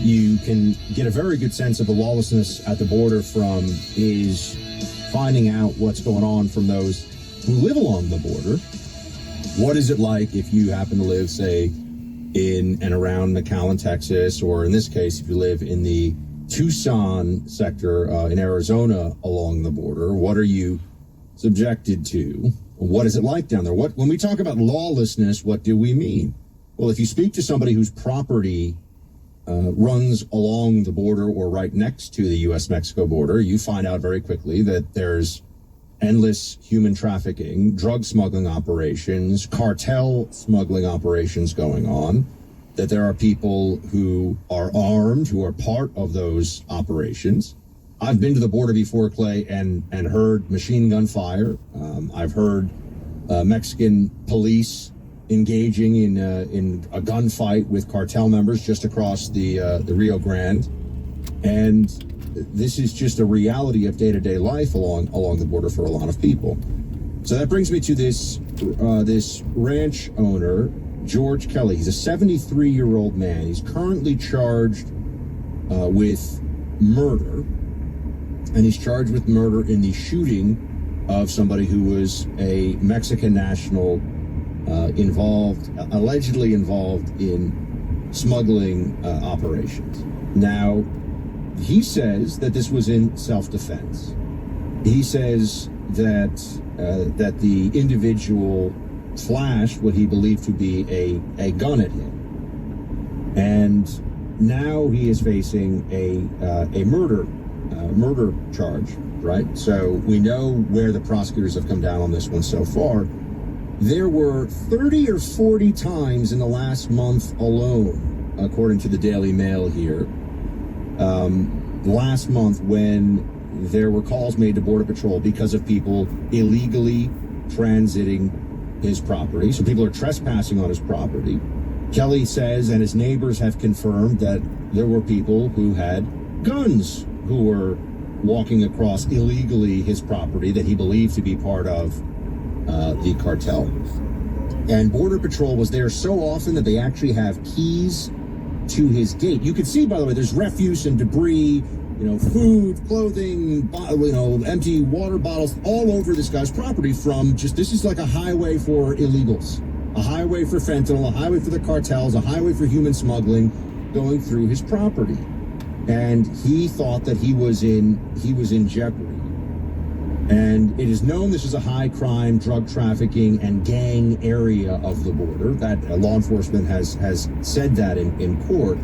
you can get a very good sense of the lawlessness at the border from is finding out what's going on from those who live along the border. What is it like if you happen to live, say, in and around McAllen, Texas, or in this case, if you live in the Tucson sector in Arizona along the border? What are you subjected to? What is it like down there? When we talk about lawlessness, what do we mean? Well, if you speak to somebody whose property runs along the border or right next to the U.S.-Mexico border, you find out very quickly that there's endless human trafficking, drug smuggling operations, cartel smuggling operations going on, that there are people who are armed, who are part of those operations. I've been to the border before, Clay, and heard machine gun fire. I've heard Mexican police engaging in a gunfight with cartel members just across the Rio Grande. And this is just a reality of day-to-day life along the border for a lot of people. So that brings me to this ranch owner, George Kelly. He's a 73-year-old man. He's currently charged with murder, and he's charged with murder in the shooting of somebody who was a Mexican national allegedly involved in smuggling operations. Now, he says that this was in self-defense. He says that the individual flashed what he believed to be a gun at him, and now he is facing a murder charge. Right. So we know where the prosecutors have come down on this one so far. There were 30 or 40 times in the last month alone, according to the Daily Mail here, last month, when there were calls made to Border Patrol because of people illegally transiting his property. So people are trespassing on his property. Kelly says, and his neighbors have confirmed, that there were people who had guns who were walking across illegally his property that he believed to be part of the cartel. And Border Patrol was there so often that they actually have keys to his gate. You can see, by the way, there's refuse and debris, food, clothing, empty water bottles all over this guy's property from this is like a highway for illegals, a highway for fentanyl, a highway for the cartels, a highway for human smuggling going through his property. And he thought that he was in jeopardy. And it is known this is a high crime, drug trafficking, and gang area of the border. That law enforcement has said that in court.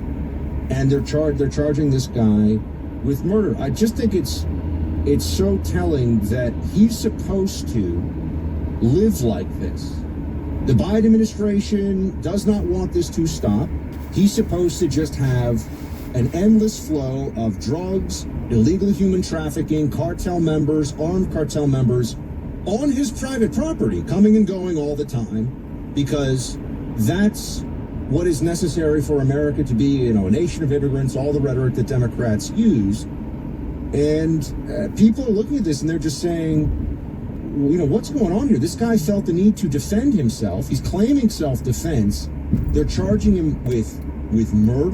And they're charging this guy with murder. I just think it's so telling that he's supposed to live like this. The Biden administration does not want this to stop. He's supposed to just have an endless flow of drugs, illegal human trafficking, cartel members, armed cartel members on his private property, coming and going all the time, because that's what is necessary for America to be, a nation of immigrants, all the rhetoric that Democrats use. And people are looking at this and they're just saying, what's going on here? This guy felt the need to defend himself. He's claiming self-defense. They're charging him with murder.